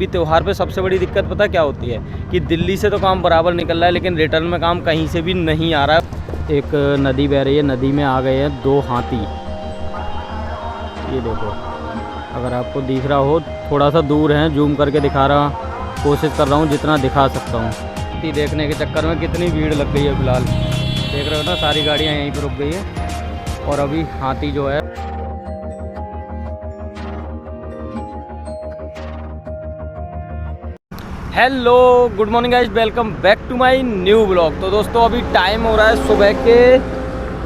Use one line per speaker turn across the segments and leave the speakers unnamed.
अभी त्यौहार पे सबसे बड़ी दिक्कत पता क्या होती है कि दिल्ली से तो काम बराबर निकल रहा है, लेकिन रिटर्न में काम कहीं से भी नहीं आ रहा है। एक नदी बह रही है, नदी में आ गए हैं 2 हाथी। ये देखो, अगर आपको दिख रहा हो, थोड़ा सा दूर है, जूम करके दिखा रहा, कोशिश कर रहा हूँ जितना दिखा सकता हूँ। हाथी देखने के चक्कर में कितनी भीड़ लग गई है। फिलहाल देख रहे हो ना, सारी गाड़ियाँ यहीं पर रुक गई है और अभी हाथी जो है hello good morning guys, welcome back to my new blog. तो दोस्तों अभी टाइम हो रहा है सुबह के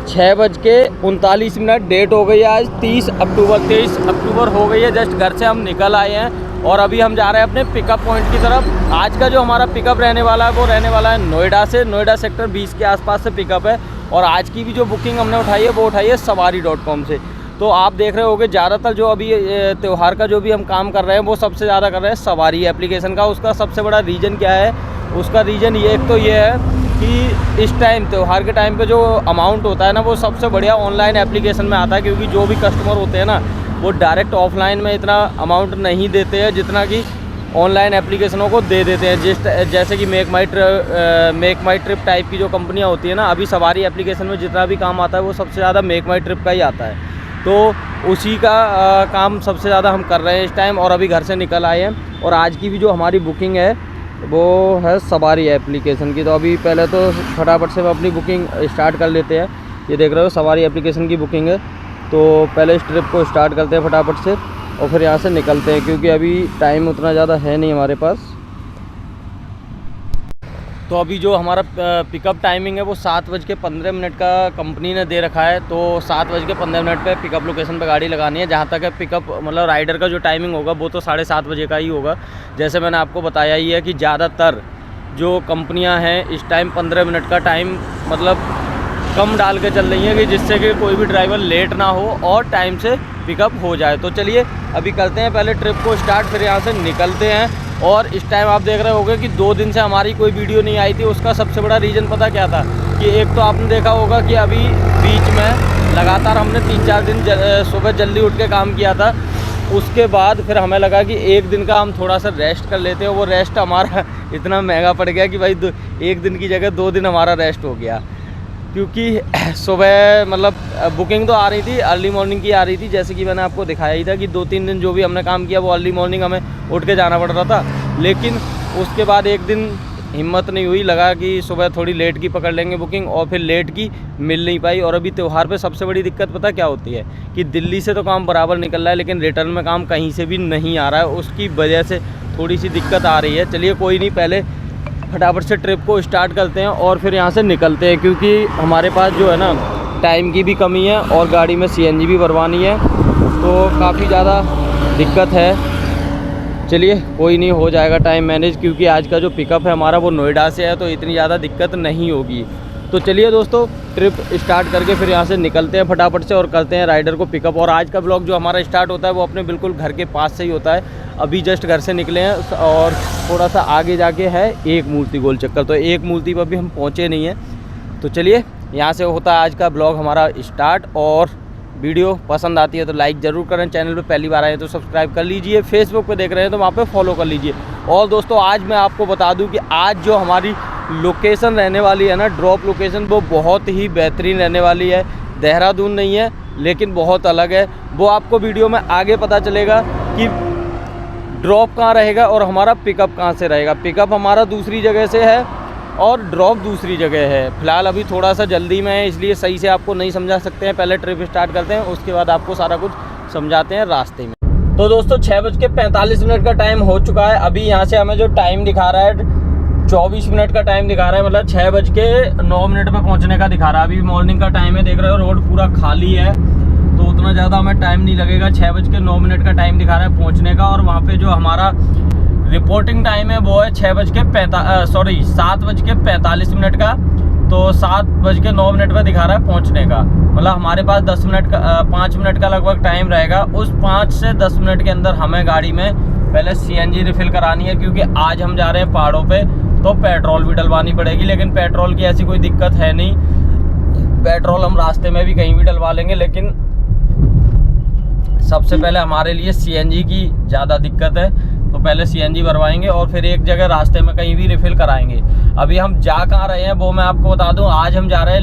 6:39। डेट हो गई है आज 30 अक्टूबर। 23 अक्टूबर हो गई है। जस्ट घर से हम निकल आए हैं और अभी हम जा रहे हैं अपने पिकअप पॉइंट की तरफ। आज का जो हमारा पिकअप रहने वाला है वो रहने वाला है नोएडा से। नोएडा सेक्टर 20 के आसपास से पिकअप है और आज की भी जो बुकिंग हमने उठाई है वो उठाई है सवारी.com से। तो आप देख रहे होंगे ज़्यादातर जो अभी त्यौहार का जो भी हम काम कर रहे हैं वो सबसे ज़्यादा कर रहे हैं सवारी एप्लीकेशन का। उसका सबसे बड़ा रीज़न क्या है? उसका रीज़न ये एक तो ये है कि इस टाइम त्यौहार के टाइम पे जो अमाउंट होता है ना वो सबसे बढ़िया ऑनलाइन एप्लीकेशन में आता है, क्योंकि जो भी कस्टमर होते हैं ना वो डायरेक्ट ऑफलाइन में इतना अमाउंट नहीं देते हैं जितना कि ऑनलाइन एप्लीकेशनों को दे देते हैं। जैसे कि मेक माई ट्रिप टाइप की जो कंपनियाँ होती है ना, अभी सवारी एप्लीकेशन में जितना भी काम आता है वो सबसे ज़्यादा मेक माई ट्रिप का ही आता है। तो उसी का काम सबसे ज़्यादा हम कर रहे हैं इस टाइम और अभी घर से निकल आए हैं। और आज की भी जो हमारी बुकिंग है वो है सवारी एप्लीकेशन की। तो अभी पहले तो फटाफट से हम अपनी बुकिंग स्टार्ट कर लेते हैं। ये देख रहे हो सवारी एप्लीकेशन की बुकिंग है, तो पहले इस ट्रिप को स्टार्ट करते हैं फटाफट से और फिर यहाँ से निकलते हैं, क्योंकि अभी टाइम उतना ज़्यादा है नहीं हमारे पास। तो अभी जो हमारा पिकअप टाइमिंग है वो 7:15 का कंपनी ने दे रखा है। तो 7:15 पे पिकअप लोकेशन पे गाड़ी लगानी है। जहाँ तक है पिकअप मतलब राइडर का जो टाइमिंग होगा वो तो 7:30 बजे का ही होगा। जैसे मैंने आपको बताया ही है कि ज़्यादातर जो कंपनियां हैं इस टाइम 15 मिनट का टाइम मतलब कम डाल के चल रही हैं कि जिससे कि कोई भी ड्राइवर लेट ना हो और टाइम से पिकअप हो जाए। तो चलिए अभी करते हैं पहले ट्रिप को स्टार्ट, फिर यहाँ से निकलते हैं। और इस टाइम आप देख रहे होंगे कि 2 दिन से हमारी कोई वीडियो नहीं आई थी। उसका सबसे बड़ा रीज़न पता क्या था कि एक तो आपने देखा होगा कि अभी बीच में लगातार हमने 3-4 दिन सुबह जल्दी उठ के काम किया था। उसके बाद फिर हमें लगा कि एक दिन का हम थोड़ा सा रेस्ट कर लेते हैं। वो रेस्ट हमारा इतना महंगा पड़ गया कि भाई एक दिन की जगह 2 दिन हमारा रेस्ट हो गया, क्योंकि सुबह मतलब बुकिंग तो आ रही थी, अर्ली मॉर्निंग की आ रही थी। जैसे कि मैंने आपको दिखाया ही था कि 2-3 दिन जो भी हमने काम किया वो अर्ली मॉर्निंग हमें उठ के जाना पड़ रहा था। लेकिन उसके बाद एक दिन हिम्मत नहीं हुई, लगा कि सुबह थोड़ी लेट की पकड़ लेंगे बुकिंग, और फिर लेट की मिल नहीं पाई। और अभी त्यौहार पे सबसे बड़ी दिक्कत पता क्या होती है कि दिल्ली से तो काम बराबर निकल रहा है, लेकिन रिटर्न में काम कहीं से भी नहीं आ रहा है। उसकी वजह से थोड़ी सी दिक्कत आ रही है। चलिए कोई नहीं, पहले फटाफट से ट्रिप को स्टार्ट करते हैं और फिर यहाँ से निकलते हैं, क्योंकि हमारे पास जो है ना टाइम की भी कमी है और गाड़ी में CNG भी भरवानी है, तो काफ़ी ज़्यादा दिक्कत है। चलिए कोई नहीं, हो जाएगा टाइम मैनेज, क्योंकि आज का जो पिकअप है हमारा वो नोएडा से है, तो इतनी ज़्यादा दिक्कत नहीं होगी। तो चलिए दोस्तों ट्रिप स्टार्ट करके फिर यहाँ से निकलते हैं फटाफट से और करते हैं राइडर को पिकअप। और आज का ब्लॉग जो हमारा स्टार्ट होता है वो अपने बिल्कुल घर के पास से ही होता है। अभी जस्ट घर से निकले हैं और थोड़ा सा आगे जाके है एक मूर्ति गोल चक्कर, तो एक मूर्ति पर भी हम पहुँचे नहीं हैं। तो चलिए यहाँ से होता है आज का ब्लॉग हमारा स्टार्ट। और वीडियो पसंद आती है तो लाइक ज़रूर करें, चैनल पे पहली बार आए तो सब्सक्राइब कर लीजिए, फेसबुक पे देख रहे हैं तो वहाँ पे फॉलो कर लीजिए। और दोस्तों आज मैं आपको बता दूं कि आज जो हमारी लोकेशन रहने वाली है ना, ड्रॉप लोकेशन, वो बहुत ही बेहतरीन रहने वाली है। देहरादून नहीं है लेकिन बहुत अलग है। वो आपको वीडियो में आगे पता चलेगा कि ड्रॉप कहाँ रहेगा और हमारा पिकअप कहाँ से रहेगा। पिकअप हमारा दूसरी जगह से है और ड्रॉप दूसरी जगह है। फिलहाल अभी थोड़ा सा जल्दी में है, इसलिए सही से आपको नहीं समझा सकते हैं। पहले ट्रिप स्टार्ट करते हैं, उसके बाद आपको सारा कुछ समझाते हैं रास्ते में। तो दोस्तों 6:45 का टाइम हो चुका है। अभी यहाँ से हमें जो टाइम दिखा रहा है 24 मिनट का टाइम दिखा रहा है, मतलब 6:09 पे पहुँचने का दिखा रहा है। अभी मॉर्निंग का टाइम है, देख रहे हो रोड पूरा खाली है, तो उतना ज़्यादा हमें टाइम नहीं लगेगा। 6:09 का टाइम दिखा रहा है पहुँचने का। और वहाँ पे जो हमारा रिपोर्टिंग टाइम है वो है 7:45 का। तो 7:09 पर दिखा रहा है पहुंचने का, मतलब हमारे पास 10 मिनट का 5 मिनट का लगभग टाइम रहेगा। उस 5 से 10 मिनट के अंदर हमें गाड़ी में पहले CNG रिफ़िल करानी है, क्योंकि आज हम जा रहे हैं पहाड़ों पे, तो पेट्रोल भी डलवानी पड़ेगी। लेकिन पेट्रोल की ऐसी कोई दिक्कत है नहीं, पेट्रोल हम रास्ते में भी कहीं भी डलवा लेंगे। लेकिन सबसे पहले हमारे लिए CNG की ज़्यादा दिक्कत है, तो पहले सीएनजी भरवाएंगे और फिर एक जगह रास्ते में कहीं भी रिफिल कराएंगे। अभी हम जा कहाँ रहे हैं वो मैं आपको बता दूं। आज हम जा रहे हैं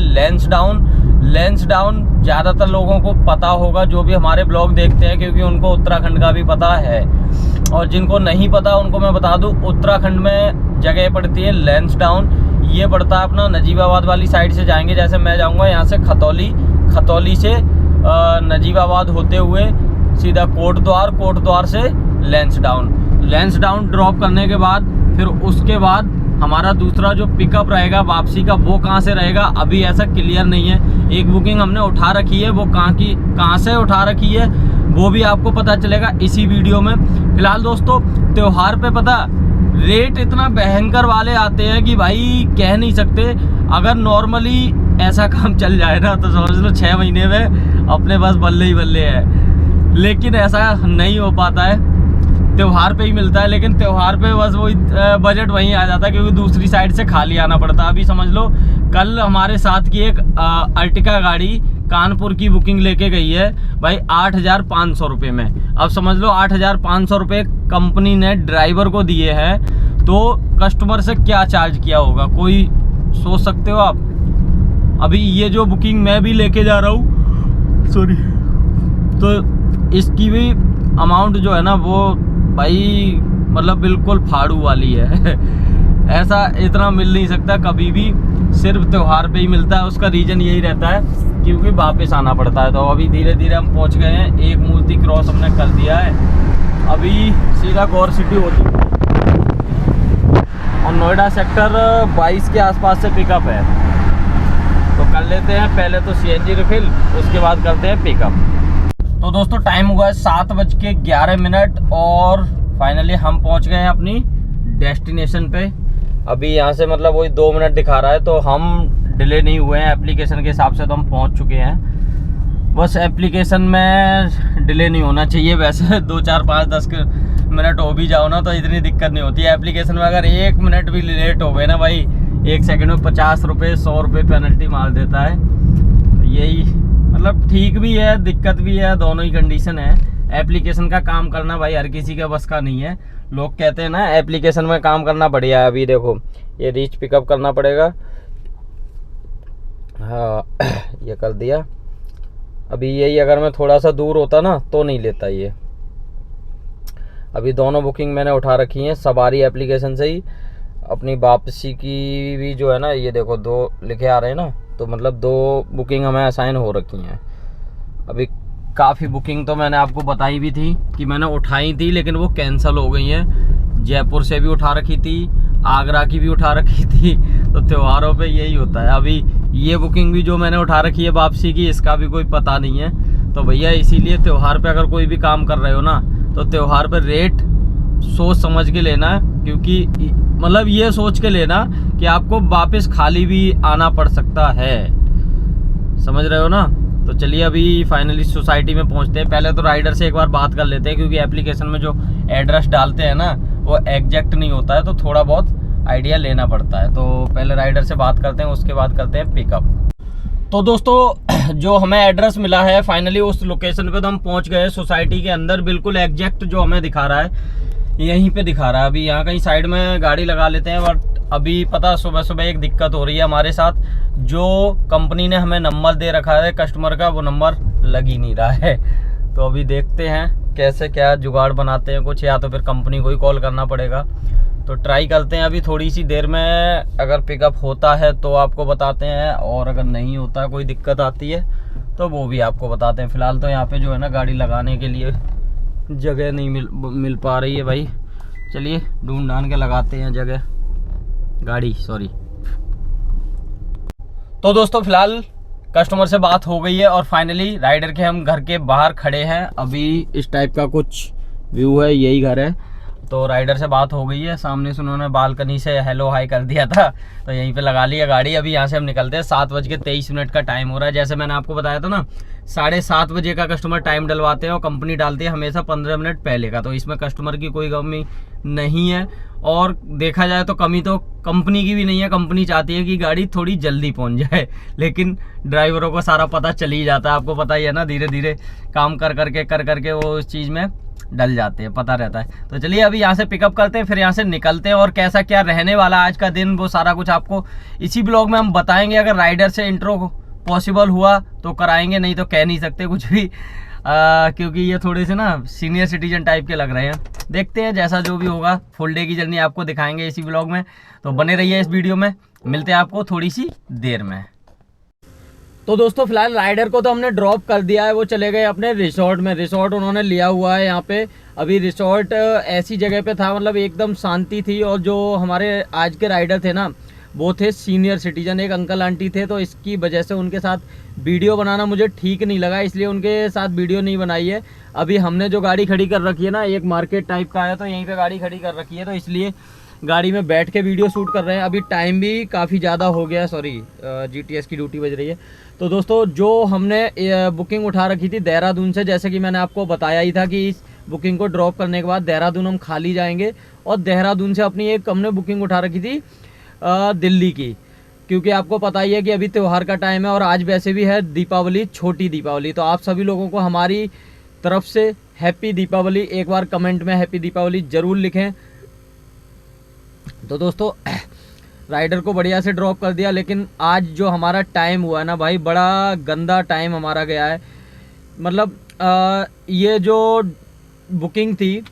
लैंसडाउन। ज़्यादातर लोगों को पता होगा जो भी हमारे ब्लॉग देखते हैं, क्योंकि उनको उत्तराखंड का भी पता है। और जिनको नहीं पता उनको मैं बता दूं, उत्तराखंड में जगह पड़ती है लैंसडाउन। ये पड़ता है अपना नजीबाबाद वाली साइड से जाएंगे। जैसे मैं जाऊँगा यहाँ से खतौली से नजीबाबाद होते हुए सीधा कोटद्वार से लैंसडाउन ड्रॉप करने के बाद फिर उसके बाद हमारा दूसरा जो पिकअप रहेगा वापसी का, वो कहाँ से रहेगा अभी ऐसा क्लियर नहीं है। एक बुकिंग हमने उठा रखी है, वो कहाँ से उठा रखी है वो भी आपको पता चलेगा इसी वीडियो में। फिलहाल दोस्तों त्योहार पे पता रेट इतना भयंकर वाले आते हैं कि भाई कह नहीं सकते। अगर नॉर्मली ऐसा काम चल जाए ना तो समझ लो 6 महीने में अपने पास बल्ले ही बल्ले है, लेकिन ऐसा नहीं हो पाता है। त्योहार पे ही मिलता है, लेकिन त्योहार पे बस वही बजट वहीं आ जाता है, क्योंकि दूसरी साइड से खाली आना पड़ता है। अभी समझ लो कल हमारे साथ की एक अर्टिका गाड़ी कानपुर की बुकिंग लेके गई है भाई 8,500 रुपये में। अब समझ लो 8,500 रुपये कंपनी ने ड्राइवर को दिए हैं, तो कस्टमर से क्या चार्ज किया होगा कोई सोच सकते हो आप। अभी ये जो बुकिंग मैं भी लेके जा रहा हूँ सॉरी, तो इसकी भी अमाउंट जो है ना वो भाई मतलब बिल्कुल फाड़ू वाली है। ऐसा इतना मिल नहीं सकता कभी भी, सिर्फ त्योहार पे ही मिलता है। उसका रीज़न यही रहता है क्योंकि वापस आना पड़ता है। तो अभी धीरे धीरे हम पहुंच गए हैं, एक मूर्ति क्रॉस हमने कर दिया है। अभी सीधा गौर सिटी होती और नोएडा सेक्टर 22 के आसपास से पिकअप है। तो कर लेते हैं पहले तो सीएनजी रिफिल, उसके बाद करते हैं पिकअप। तो दोस्तों टाइम हुआ है 7:11 और फाइनली हम पहुंच गए हैं अपनी डेस्टिनेशन पे। अभी यहाँ से मतलब वही 2 मिनट दिखा रहा है, तो हम डिले नहीं हुए हैं एप्लीकेशन के हिसाब से, तो हम पहुंच चुके हैं। बस एप्लीकेशन में डिले नहीं होना चाहिए। वैसे 2, 4, 5, 10 मिनट हो भी जाओ ना तो इतनी दिक्कत नहीं होती है। एप्लीकेशन में अगर 1 मिनट भी लेट हो गए ना भाई, 1 सेकंड में 50 रुपये 100 रुपये पेनल्टी मार देता है। यही मतलब ठीक भी है, दिक्कत भी है, दोनों ही कंडीशन है। एप्लीकेशन का काम करना भाई हर किसी के बस का नहीं है। लोग कहते हैं ना एप्लीकेशन में काम करना बढ़िया है। अभी देखो ये रीच पिकअप करना पड़ेगा, हाँ ये कर दिया। अभी यही अगर मैं थोड़ा सा दूर होता ना तो नहीं लेता ये। अभी दोनों बुकिंग मैंने उठा रखी हैं सवारी एप्लीकेशन से ही। अपनी वापसी की भी जो है ना, ये देखो 2 लिखे आ रहे हैं ना, तो मतलब 2 बुकिंग हमें असाइन हो रखी हैं। अभी काफ़ी बुकिंग तो मैंने आपको बताई भी थी कि मैंने उठाई थी, लेकिन वो कैंसिल हो गई हैं। जयपुर से भी उठा रखी थी, आगरा की भी उठा रखी थी। तो त्योहारों पे यही होता है। अभी ये बुकिंग भी जो मैंने उठा रखी है वापसी की, इसका भी कोई पता नहीं है। तो भैया इसीलिए त्योहार पे अगर कोई भी काम कर रहे हो ना, तो त्योहार पे रेट सोच समझ के लेना, क्योंकि मतलब ये सोच के लेना कि आपको वापस खाली भी आना पड़ सकता है। समझ रहे हो ना। तो चलिए अभी फाइनली सोसाइटी में पहुंचते हैं। पहले तो राइडर से एक बार बात कर लेते हैं, क्योंकि एप्लीकेशन में जो एड्रेस डालते हैं ना वो एग्जैक्ट नहीं होता है, तो थोड़ा बहुत आइडिया लेना पड़ता है। तो पहले राइडर से बात करते हैं, उसके बाद करते हैं पिकअप। तो दोस्तों जो हमें एड्रेस मिला है फाइनली उस लोकेशन पे तो हम पहुंच गए। सोसाइटी के अंदर बिल्कुल एग्जैक्ट जो हमें दिखा रहा है यहीं पे दिखा रहा है। अभी यहाँ कहीं साइड में गाड़ी लगा लेते हैं। बट अभी पता सुबह सुबह एक दिक्कत हो रही है हमारे साथ। जो कंपनी ने हमें नंबर दे रखा है कस्टमर का, वो नंबर लग ही नहीं रहा है। तो अभी देखते हैं कैसे क्या जुगाड़ बनाते हैं कुछ, या तो फिर कंपनी को ही कॉल करना पड़ेगा। तो ट्राई करते हैं अभी थोड़ी सी देर में। अगर पिकअप होता है तो आपको बताते हैं, और अगर नहीं होता कोई दिक्कत आती है तो वो भी आपको बताते हैं। फ़िलहाल तो यहाँ पे जो है ना गाड़ी लगाने के लिए जगह नहीं मिल पा रही है भाई। चलिए ढूंढ ढांड के लगाते हैं जगह, गाड़ी सॉरी। तो दोस्तों फिलहाल कस्टमर से बात हो गई है और फाइनली राइडर के हम घर के बाहर खड़े हैं। अभी इस टाइप का कुछ व्यू है, यही घर है। तो राइडर से बात हो गई है, सामने से उन्होंने बालकनी से हेलो हाई कर दिया था, तो यहीं पे लगा लिया गाड़ी। अभी यहाँ से हम निकलते हैं। 7:23 का टाइम हो रहा है। जैसे मैंने आपको बताया था ना 7:30 बजे का कस्टमर टाइम डलवाते हैं और कंपनी डालती है हमेशा 15 मिनट पहले का। तो इसमें कस्टमर की कोई कमी नहीं है, और देखा जाए तो कमी तो कंपनी की भी नहीं है। कंपनी चाहती है कि गाड़ी थोड़ी जल्दी पहुंच जाए, लेकिन ड्राइवरों को सारा पता चल ही जाता है। आपको पता ही है ना, धीरे धीरे काम कर करके वो उस चीज़ में डल जाते हैं, पता रहता है। तो चलिए अभी यहाँ से पिकअप करते हैं, फिर यहाँ से निकलते हैं, और कैसा क्या रहने वाला आज का दिन वो सारा कुछ आपको इसी ब्लॉग में हम बताएंगे। अगर राइडर से इंट्रो पॉसिबल हुआ तो कराएंगे, नहीं तो कह नहीं सकते कुछ भी, क्योंकि ये थोड़े से ना सीनियर सिटीजन टाइप के लग रहे हैं। देखते हैं जैसा जो भी होगा, फुल डे की जर्नी आपको दिखाएंगे इसी ब्लॉग में। तो बने रहिए इस वीडियो में, मिलते हैं आपको थोड़ी सी देर में। तो दोस्तों फिलहाल राइडर को तो हमने ड्रॉप कर दिया है, वो चले गए अपने रिसोर्ट में। रिसोर्ट उन्होंने लिया हुआ है यहाँ पे। अभी रिसोर्ट ऐसी जगह पे था, मतलब एकदम शांति थी, और जो हमारे आज के राइडर थे ना वो थे सीनियर सिटीजन, एक अंकल आंटी थे। तो इसकी वजह से उनके साथ वीडियो बनाना मुझे ठीक नहीं लगा, इसलिए उनके साथ वीडियो नहीं बनाई है। अभी हमने जो गाड़ी खड़ी कर रखी है ना, एक मार्केट टाइप का है, तो यहीं पे गाड़ी खड़ी कर रखी है, तो इसलिए गाड़ी में बैठ के वीडियो शूट कर रहे हैं। अभी टाइम भी काफ़ी ज़्यादा हो गया, सॉरी GTS की ड्यूटी बज रही है। तो दोस्तों जो हमने बुकिंग उठा रखी थी देहरादून से, जैसे कि मैंने आपको बताया ही था कि इस बुकिंग को ड्रॉप करने के बाद देहरादून हम खाली जाएंगे, और देहरादून से अपनी एक हमने बुकिंग उठा रखी थी दिल्ली की, क्योंकि आपको पता ही है कि अभी त्यौहार का टाइम है, और आज वैसे भी है दीपावली, छोटी दीपावली। तो आप सभी लोगों को हमारी तरफ से हैप्पी दीपावली। एक बार कमेंट में हैप्पी दीपावली ज़रूर लिखें। तो दोस्तों राइडर को बढ़िया से ड्रॉप कर दिया, लेकिन आज जो हमारा टाइम हुआ है ना भाई, बड़ा गंदा टाइम हमारा गया है। मतलब ये जो बुकिंग थी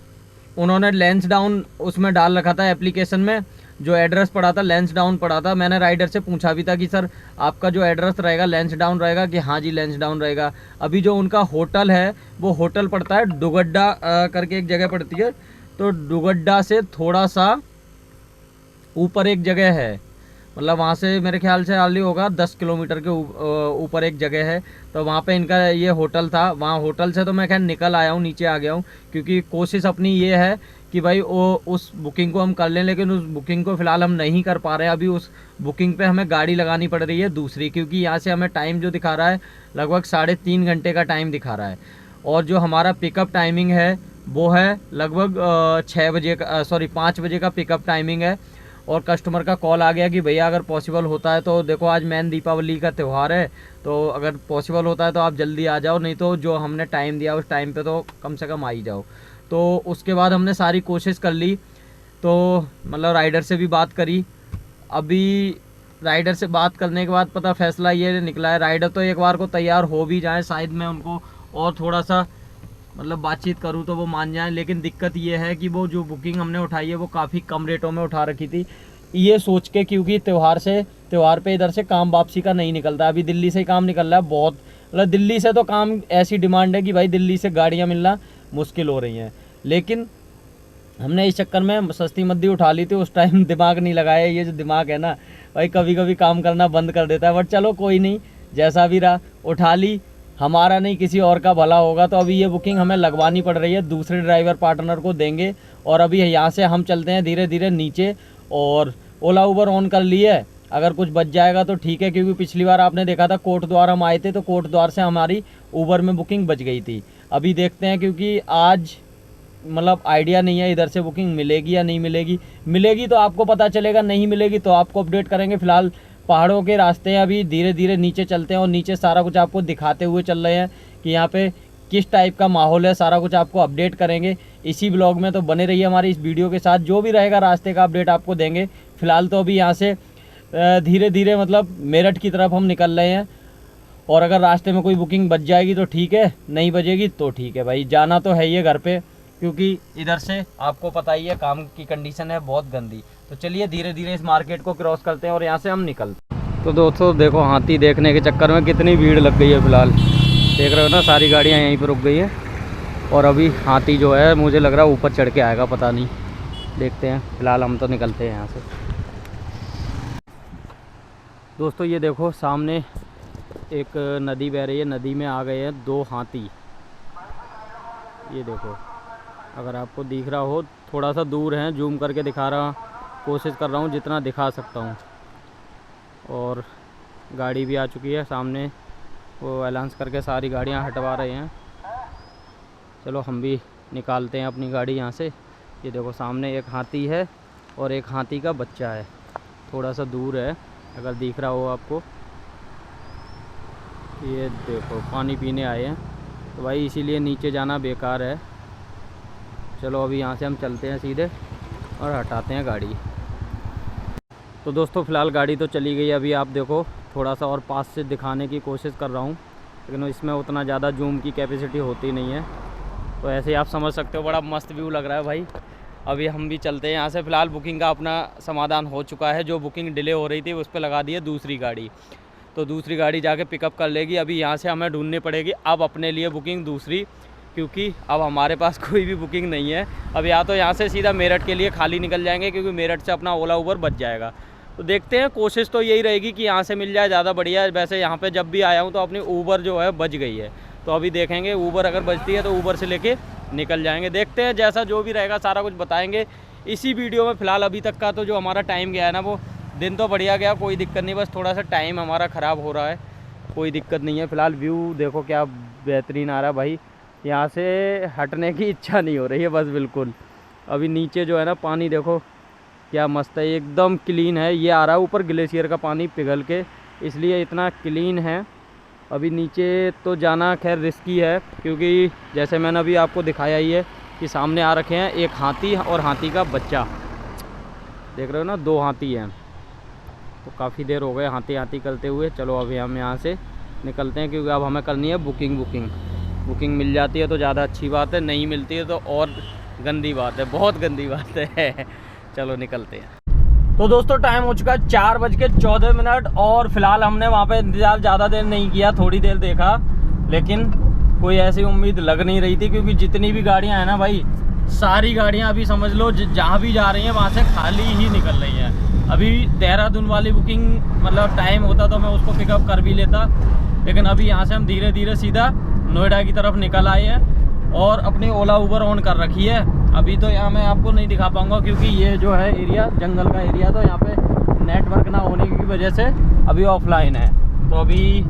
उन्होंने लेंसडाउन उसमें डाल रखा था एप्लीकेशन में, जो एड्रेस पड़ा था लेंसडाउन पड़ा था। मैंने राइडर से पूछा भी था कि सर आपका जो एड्रेस रहेगा लेंसडाउन रहेगा, कि हाँ जी लेंसडाउन रहेगा। अभी जो उनका होटल है वो होटल पड़ता है डुगड्डा करके एक जगह पड़ती है, तो डुगड्डा से थोड़ा सा ऊपर एक जगह है, मतलब वहाँ से मेरे ख्याल से हार्डली होगा 10 किलोमीटर के ऊपर एक जगह है। तो वहाँ पे इनका ये होटल था। वहाँ होटल से तो मैं खैर निकल आया हूँ, नीचे आ गया हूँ, क्योंकि कोशिश अपनी ये है कि भाई वो उस बुकिंग को हम कर लें, लेकिन उस बुकिंग को फ़िलहाल हम नहीं कर पा रहे हैं। अभी उस बुकिंग पे हमें गाड़ी लगानी पड़ रही है दूसरी, क्योंकि यहाँ से हमें टाइम जो दिखा रहा है लगभग 3.5 घंटे का टाइम दिखा रहा है, और जो हमारा पिकअप टाइमिंग है वो है लगभग 6 बजे का, सॉरी 5 बजे का पिकअप टाइमिंग है। और कस्टमर का कॉल आ गया कि भैया अगर पॉसिबल होता है तो देखो आज मैन दीपावली का त्यौहार है, तो अगर पॉसिबल होता है तो आप जल्दी आ जाओ, नहीं तो जो हमने टाइम दिया उस टाइम पे तो कम से कम आ ही जाओ। तो उसके बाद हमने सारी कोशिश कर ली, तो मतलब राइडर से भी बात करी। अभी राइडर से बात करने के बाद पता फैसला ये निकला है, राइडर तो एक बार को तैयार हो भी जाए, शायद मैं उनको और थोड़ा सा मतलब बातचीत करूँ तो वो मान जाएं, लेकिन दिक्कत ये है कि वो जो बुकिंग हमने उठाई है वो काफ़ी कम रेटों में उठा रखी थी, ये सोच के, क्योंकि त्यौहार पे इधर से काम वापसी का नहीं निकलता। अभी दिल्ली से ही काम निकल रहा है बहुत, मतलब दिल्ली से तो काम ऐसी डिमांड है कि भाई दिल्ली से गाड़ियाँ मिलना मुश्किल हो रही हैं। लेकिन हमने इस चक्कर में सस्ती मद्दी उठा ली थी, उस टाइम दिमाग नहीं लगाया। ये जो दिमाग है ना भाई कभी कभी काम करना बंद कर देता है, बट चलो कोई नहीं, जैसा भी रहा उठा ली, हमारा नहीं किसी और का भला होगा। तो अभी ये बुकिंग हमें लगवानी पड़ रही है, दूसरे ड्राइवर पार्टनर को देंगे, और अभी यहाँ से हम चलते हैं धीरे धीरे नीचे, और ओला उबर ऑन कर ली है। अगर कुछ बच जाएगा तो ठीक है, क्योंकि पिछली बार आपने देखा था कोट द्वार हम आए थे, तो कोट द्वार से हमारी उबर में बुकिंग बच गई थी। अभी देखते हैं, क्योंकि आज मतलब आइडिया नहीं है इधर से बुकिंग मिलेगी या नहीं मिलेगी। मिलेगी तो आपको पता चलेगा, नहीं मिलेगी तो आपको अपडेट करेंगे। फिलहाल पहाड़ों के रास्ते हैं, अभी धीरे धीरे नीचे चलते हैं, और नीचे सारा कुछ आपको दिखाते हुए चल रहे हैं कि यहाँ पे किस टाइप का माहौल है, सारा कुछ आपको अपडेट करेंगे इसी ब्लॉग में। तो बने रहिए हमारी इस वीडियो के साथ, जो भी रहेगा रास्ते का अपडेट आपको देंगे। फिलहाल तो अभी यहाँ से धीरे धीरे मतलब मेरठ की तरफ हम निकल रहे हैं, और अगर रास्ते में कोई बुकिंग बच जाएगी तो ठीक है, नहीं बचेगी तो ठीक है भाई, जाना तो है ये घर पे, क्योंकि इधर से आपको पता ही है काम की कंडीशन है बहुत गंदी। तो चलिए धीरे धीरे इस मार्केट को क्रॉस करते हैं और यहाँ से हम निकलते हैं। तो दोस्तों देखो हाथी देखने के चक्कर में कितनी भीड़ लग गई है। फिलहाल देख रहे हो ना, सारी गाड़ियाँ यहीं पर रुक गई है, और अभी हाथी जो है मुझे लग रहा है ऊपर चढ़ के आएगा, पता नहीं, देखते हैं। फिलहाल हम तो निकलते हैं यहाँ से। दोस्तों ये देखो सामने एक नदी बह रही है, नदी में आ गए हैं 2 हाथी। ये देखो, अगर आपको दिख रहा हो, थोड़ा सा दूर है, जूम करके दिखा रहा, कोशिश कर रहा हूँ जितना दिखा सकता हूँ। और गाड़ी भी आ चुकी है सामने, वो अलाउंस करके सारी गाड़ियाँ हटवा रहे हैं। चलो हम भी निकालते हैं अपनी गाड़ी यहाँ से। ये देखो सामने एक हाथी है और एक हाथी का बच्चा है, थोड़ा सा दूर है अगर दिख रहा हो आपको। ये देखो पानी पीने आए हैं, तो भाई इसीलिए नीचे जाना बेकार है। चलो अभी यहाँ से हम चलते हैं सीधे और हटाते हैं गाड़ी। तो दोस्तों फ़िलहाल गाड़ी तो चली गई। अभी आप देखो थोड़ा सा और पास से दिखाने की कोशिश कर रहा हूँ, लेकिन इसमें उतना ज़्यादा जूम की कैपेसिटी होती नहीं है, तो ऐसे ही आप समझ सकते हो। बड़ा मस्त व्यू लग रहा है भाई। अभी हम भी चलते हैं यहाँ से। फ़िलहाल बुकिंग का अपना समाधान हो चुका है। जो बुकिंग डिले हो रही थी उस पर लगा दी है दूसरी गाड़ी, तो दूसरी गाड़ी जाके पिकअप कर लेगी। अभी यहाँ से हमें ढूंढनी पड़ेगी अब अपने लिए बुकिंग दूसरी, क्योंकि अब हमारे पास कोई भी बुकिंग नहीं है। अब या तो यहाँ से सीधा मेरठ के लिए खाली निकल जाएंगे, क्योंकि मेरठ से अपना ओला उबर बच जाएगा। तो देखते हैं, कोशिश तो यही रहेगी कि यहाँ से मिल जाए, ज़्यादा बढ़िया है। वैसे यहाँ पे जब भी आया हूँ तो अपनी ऊबर जो है बच गई है, तो अभी देखेंगे ऊबर अगर बचती है तो ऊबर से लेके निकल जाएंगे। देखते हैं, जैसा जो भी रहेगा सारा कुछ बताएंगे इसी वीडियो में। फ़िलहाल अभी तक का तो जो हमारा टाइम गया है ना, वो दिन तो बढ़िया गया, कोई दिक्कत नहीं, बस थोड़ा सा टाइम हमारा ख़राब हो रहा है, कोई दिक्कत नहीं है। फ़िलहाल व्यू देखो क्या बेहतरीन आ रहा है भाई। यहाँ से हटने की इच्छा नहीं हो रही है बस बिल्कुल। अभी नीचे जो है ना पानी देखो क्या मस्त है, एकदम क्लीन है। ये आ रहा है ऊपर ग्लेशियर का पानी पिघल के, इसलिए इतना क्लीन है। अभी नीचे तो जाना खैर रिस्की है, क्योंकि जैसे मैंने अभी आपको दिखाया ही है कि सामने आ रखे हैं एक हाथी और हाथी का बच्चा, देख रहे हो ना, 2 हाथी हैं। तो काफ़ी देर हो गए हाथी करते हुए। चलो अभी हम यहाँ से निकलते हैं, क्योंकि अब हमें करनी है बुकिंग मिल जाती है तो ज़्यादा अच्छी बात है, नहीं मिलती है तो और गंदी बात है, बहुत गंदी बात है। चलो निकलते हैं। तो दोस्तों टाइम हो चुका है 4:14 और फिलहाल हमने वहाँ पे इंतज़ार ज़्यादा देर नहीं किया, थोड़ी देर देखा, लेकिन कोई ऐसी उम्मीद लग नहीं रही थी, क्योंकि जितनी भी गाड़ियाँ हैं ना भाई, सारी गाड़ियाँ अभी समझ लो जहाँ भी जा रही हैं वहाँ से खाली ही निकल रही हैं। अभी देहरादून वाली बुकिंग मतलब टाइम होता तो मैं उसको पिकअप कर भी लेता, लेकिन अभी यहाँ से हम धीरे धीरे सीधा नोएडा की तरफ निकल आए हैं और अपनी ओला उबर ऑन कर रखी है। अभी तो यहाँ मैं आपको नहीं दिखा पाऊँगा, क्योंकि ये जो है एरिया जंगल का एरिया, तो यहाँ पे नेटवर्क ना होने की वजह से अभी ऑफलाइन है। तो अभी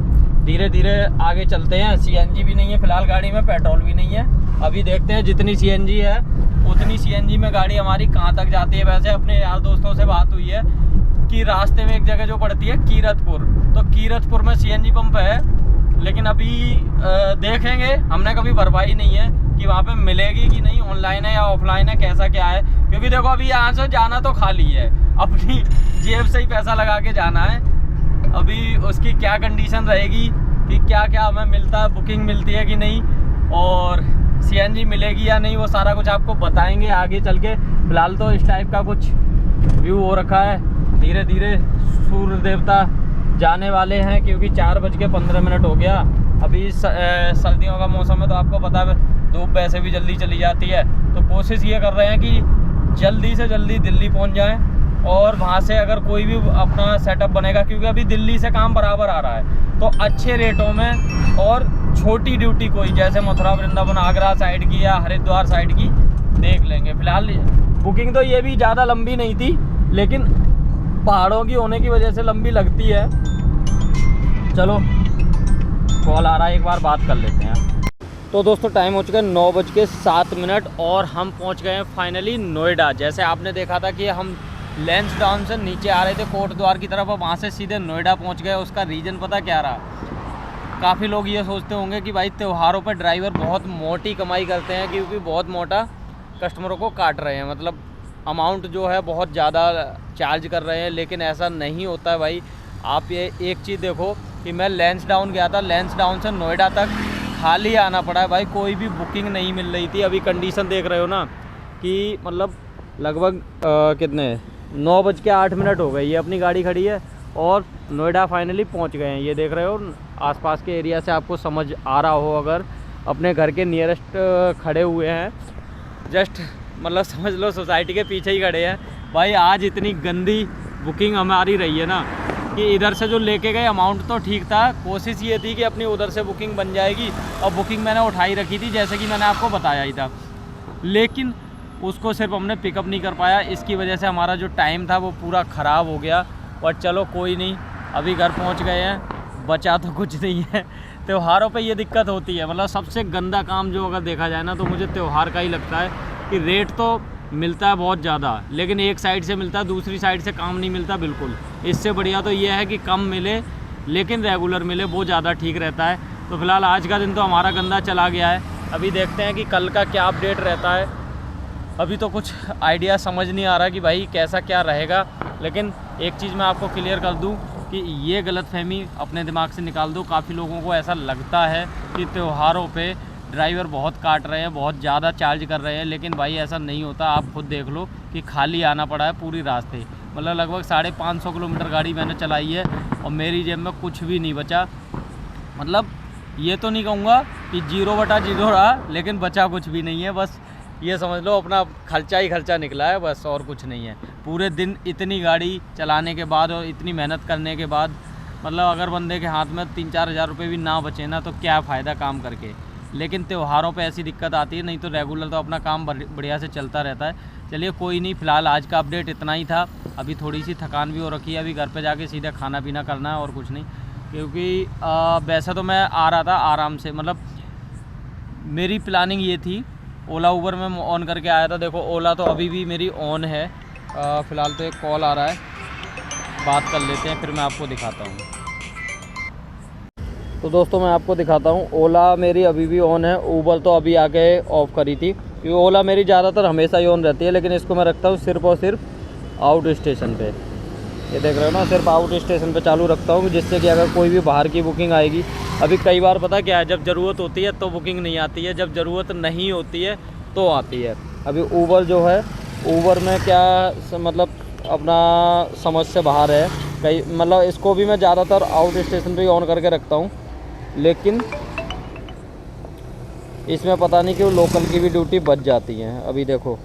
धीरे धीरे आगे चलते हैं। सीएनजी भी नहीं है फ़िलहाल गाड़ी में, पेट्रोल भी नहीं है। अभी देखते हैं जितनी सीएनजी है उतनी सीएनजी में गाड़ी हमारी कहाँ तक जाती है। वैसे अपने यार दोस्तों से बात हुई है कि रास्ते में एक जगह जो पड़ती है कीरतपुर, तो कीरतपुर में सीएनजी पंप है, लेकिन अभी देखेंगे, हमने कभी भरवाई नहीं है कि वहाँ पे मिलेगी कि नहीं, ऑनलाइन है या ऑफलाइन है, कैसा क्या है। क्योंकि देखो अभी यहाँ से जाना तो खाली है, अपनी जेब से ही पैसा लगा के जाना है। अभी उसकी क्या कंडीशन रहेगी कि क्या क्या हमें मिलता है, बुकिंग मिलती है कि नहीं, और सीएनजी मिलेगी या नहीं, वो सारा कुछ आपको बताएंगे आगे चल के। फिलहाल तो इस टाइप का कुछ व्यू हो रखा है। धीरे धीरे सूर्य देवता जाने वाले हैं, क्योंकि 4:15 हो गया। अभी सर्दियों का मौसम है तो आपको पता है धूप वैसे भी जल्दी चली जाती है। तो कोशिश ये कर रहे हैं कि जल्दी से जल्दी दिल्ली पहुंच जाएं, और वहां से अगर कोई भी अपना सेटअप बनेगा, क्योंकि अभी दिल्ली से काम बराबर आ रहा है, तो अच्छे रेटों में और छोटी ड्यूटी कोई जैसे मथुरा वृंदावन आगरा साइड की या हरिद्वार साइड की देख लेंगे। फिलहाल बुकिंग तो ये भी ज़्यादा लंबी नहीं थी, लेकिन पहाड़ों की होने की वजह से लंबी लगती है। चलो कॉल आ रहा है, एक बार बात कर लेते हैं। तो दोस्तों टाइम हो चुका है 9:07 और हम पहुंच गए हैं फाइनली नोएडा। जैसे आपने देखा था कि हम लैंसडाउन से नीचे आ रहे थे कोटद्वार की तरफ, और वहाँ से सीधे नोएडा पहुंच गए। उसका रीज़न पता क्या रहा? काफ़ी लोग ये सोचते होंगे कि भाई त्योहारों पर ड्राइवर बहुत मोटी कमाई करते हैं, क्योंकि बहुत मोटा कस्टमरों को काट रहे हैं, मतलब अमाउंट जो है बहुत ज़्यादा चार्ज कर रहे हैं। लेकिन ऐसा नहीं होता है भाई। आप ये एक चीज़ देखो कि मैं लैंसडाउन गया था, लैंसडाउन से नोएडा तक खाली आना पड़ा है भाई, कोई भी बुकिंग नहीं मिल रही थी। अभी कंडीशन देख रहे हो ना कि मतलब लगभग कितने 9:08 हो गए, ये अपनी गाड़ी खड़ी है और नोएडा फाइनली पहुंच गए हैं। ये देख रहे हो आसपास के एरिया से आपको समझ आ रहा हो, अगर अपने घर के नियरेस्ट खड़े हुए हैं, जस्ट मतलब समझ लो सोसाइटी के पीछे ही खड़े हैं भाई। आज इतनी गंदी बुकिंग हमारी रही है ना कि इधर से जो लेके गए अमाउंट तो ठीक था, कोशिश ये थी कि अपनी उधर से बुकिंग बन जाएगी, और बुकिंग मैंने उठाई रखी थी जैसे कि मैंने आपको बताया ही था, लेकिन उसको सिर्फ हमने पिकअप नहीं कर पाया। इसकी वजह से हमारा जो टाइम था वो पूरा ख़राब हो गया। और चलो कोई नहीं, अभी घर पहुंच गए हैं, बचा तो कुछ नहीं है। त्योहारों पे ये दिक्कत होती है। मतलब सबसे गंदा काम जो अगर देखा जाए ना तो मुझे त्यौहार का ही लगता है कि रेट तो मिलता है बहुत ज़्यादा, लेकिन एक साइड से मिलता है, दूसरी साइड से काम नहीं मिलता बिल्कुल। इससे बढ़िया तो ये है कि कम मिले लेकिन रेगुलर मिले, वो ज़्यादा ठीक रहता है। तो फिलहाल आज का दिन तो हमारा गंदा चला गया है। अभी देखते हैं कि कल का क्या अपडेट रहता है। अभी तो कुछ आइडिया समझ नहीं आ रहा कि भाई कैसा क्या रहेगा, लेकिन एक चीज़ मैं आपको क्लियर कर दूं कि ये गलतफहमी अपने दिमाग से निकाल दो। काफ़ी लोगों को ऐसा लगता है कि त्योहारों पे ड्राइवर बहुत काट रहे हैं, बहुत ज़्यादा चार्ज कर रहे हैं, लेकिन भाई ऐसा नहीं होता। आप खुद देख लो कि खाली आना पड़ा है पूरी रास्ते। मतलब लगभग 550 किलोमीटर गाड़ी मैंने चलाई है और मेरी जेब में कुछ भी नहीं बचा। मतलब ये तो नहीं कहूँगा कि 0/0 रहा, लेकिन बचा कुछ भी नहीं है। बस ये समझ लो अपना खर्चा ही खर्चा निकला है, बस और कुछ नहीं है। पूरे दिन इतनी गाड़ी चलाने के बाद और इतनी मेहनत करने के बाद, मतलब अगर बंदे के हाथ में 3-4 हज़ार रुपये भी ना बचे ना तो क्या फ़ायदा काम करके। लेकिन त्योहारों पे ऐसी दिक्कत आती है, नहीं तो रेगुलर तो अपना काम बढ़िया से चलता रहता है। चलिए कोई नहीं, फ़िलहाल आज का अपडेट इतना ही था। अभी थोड़ी सी थकान भी हो रखी है, अभी घर पे जाके सीधा खाना पीना करना है और कुछ नहीं। क्योंकि वैसा तो मैं आ रहा था आराम से, मतलब मेरी प्लानिंग ये थी। ओला ऊबर में ऑन करके आया था। देखो ओला तो अभी भी मेरी ऑन है। फ़िलहाल तो एक कॉल आ रहा है, बात कर लेते हैं फिर मैं आपको दिखाता हूँ। तो दोस्तों मैं आपको दिखाता हूँ, ओला मेरी अभी भी ऑन है। ऊबर तो अभी आके ऑफ़ करी थी, क्योंकि ओला मेरी ज़्यादातर हमेशा ही ऑन रहती है, लेकिन इसको मैं रखता हूँ सिर्फ़ और सिर्फ आउट स्टेशन पे। ये देख रहे हो ना, सिर्फ आउट स्टेशन पे चालू रखता हूँ, जिससे कि अगर कोई भी बाहर की बुकिंग आएगी। अभी कई बार पता क्या है, जब ज़रूरत होती है तो बुकिंग नहीं आती है, जब ज़रूरत नहीं होती है तो आती है। अभी ऊबर जो है, ऊबर में क्या मतलब अपना समझ से बाहर है कई, मतलब इसको भी मैं ज़्यादातर आउट स्टेशन पे ही ऑन करके रखता हूँ, लेकिन इसमें पता नहीं क्यों लोकल की भी ड्यूटी बच जाती है। अभी देखो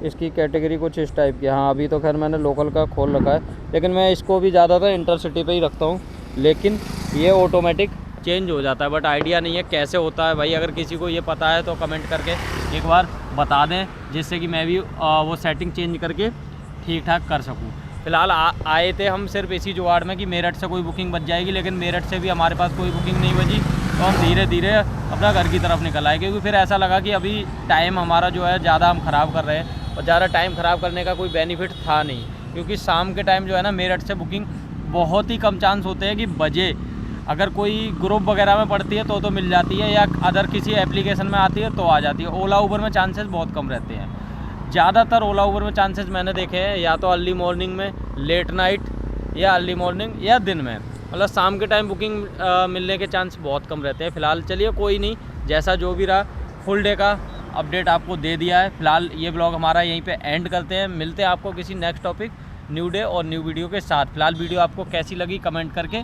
इसकी कैटेगरी कुछ इस टाइप की। हाँ अभी तो खैर मैंने लोकल का खोल रखा है, लेकिन मैं इसको भी ज़्यादातर इंटरसिटी पे ही रखता हूँ। लेकिन ये ऑटोमेटिक चेंज हो जाता है, बट आइडिया नहीं है कैसे होता है भाई। अगर किसी को ये पता है तो कमेंट करके एक बार बता दें, जिससे कि मैं भी वो सेटिंग चेंज करके ठीक ठाक कर सकूँ। फ़िलहाल आए थे हम सिर्फ इसी जुगाड़ में कि मेरठ से कोई बुकिंग बच जाएगी, लेकिन मेरठ से भी हमारे पास कोई बुकिंग नहीं बची। तो हम धीरे धीरे अपना घर की तरफ निकल आए, क्योंकि फिर ऐसा लगा कि अभी टाइम हमारा जो है ज़्यादा हम ख़राब कर रहे हैं, और ज़्यादा टाइम ख़राब करने का कोई बेनिफिट था नहीं। क्योंकि शाम के टाइम जो है ना, मेरठ से बुकिंग बहुत ही कम चांस होते हैं कि बजे। अगर कोई ग्रुप वगैरह में पड़ती है तो मिल जाती है, या अदर किसी एप्लीकेशन में आती है तो आ जाती है। ओला ऊबर में चांसेस बहुत कम रहते हैं। ज़्यादातर ओला ऊबर में चांसेस मैंने देखे हैं या तो अर्ली मॉर्निंग में, लेट नाइट, या अर्ली मॉर्निंग या दिन में। मतलब शाम के टाइम बुकिंग मिलने के चांस बहुत कम रहते हैं। फ़िलहाल चलिए कोई नहीं, जैसा जो भी रहा फुल डे का अपडेट आपको दे दिया है। फ़िलहाल ये ब्लॉग हमारा यहीं पे एंड करते हैं। मिलते हैं आपको किसी नेक्स्ट टॉपिक, न्यू डे और न्यू वीडियो के साथ। फ़िलहाल वीडियो आपको कैसी लगी कमेंट करके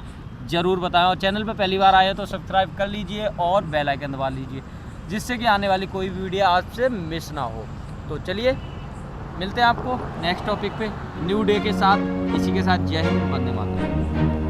ज़रूर बताएं, और चैनल पे पहली बार आए तो सब्सक्राइब कर लीजिए और बेल आइकन दबा लीजिए, जिससे कि आने वाली कोई भी वीडियो आपसे मिस ना हो। तो चलिए मिलते हैं आपको नेक्स्ट टॉपिक पे न्यू डे के साथ। इसी के साथ जय हिंद, वंदे मातरम।